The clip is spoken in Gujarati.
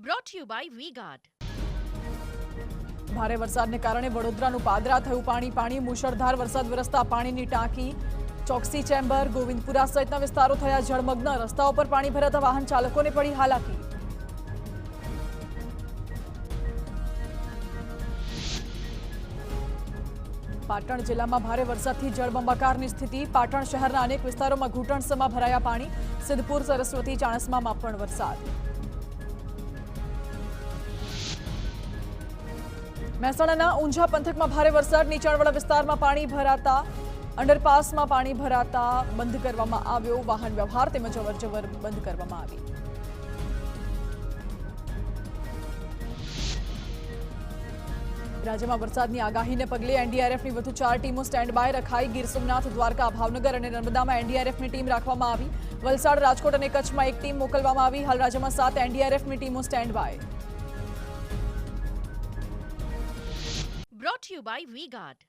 brought to you by V-Guard. ભારે વરસાદને કારણે વડોદરાનું પાદરા થયું પાણી મુશળધાર વરસાદ વરસતા પાણીની ટાંકી ચોકસી ચેમ્બર ગોવિંદપુરા સહિતના વિસ્તારો થયા જળમગ્ન રસ્તાઓ પર પાણી ભરાતા વાહન ચાલકોને પડી હાલાકી પાટણ જિલ્લામાં ભારે વરસાદથી જળબંબાકારની સ્થિતિ પાટણ શહેરના અનેક વિસ્તારોમાં ઘૂંટણસમાં ભરાયા પાણી સિદ્ધપુર સરસ્વતી ચાણસ્મામાં પણ વરસાદ મહેસાણાના ઊંઝા પંથકમાં ભારે વરસાદ નીચાણવાળા વિસ્તારમાં પાણી ભરાતા અંડરપાસમાં પાણી ભરાતા બંધ કરવામાં આવ્યો વાહન વ્યવહાર તેમજ અવરજવર બંધ કરવામાં આવી રાજ્યમાં વરસાદની આગાહીને પગલે એનડીઆરએફની વધુ 4 ટીમો સ્ટેન્ડ બાય રખાઈ ગીર સોમનાથ દ્વારકા ભાવનગર અને નર્મદામાં એનડીઆરએફની ટીમ રાખવામાં આવી વલસાડ રાજકોટ અને કચ્છમાં એક ટીમ મોકલવામાં આવી હાલ રાજ્યમાં 7 એનડીઆરએફની ટીમો stand by Brought to you by V-Guard.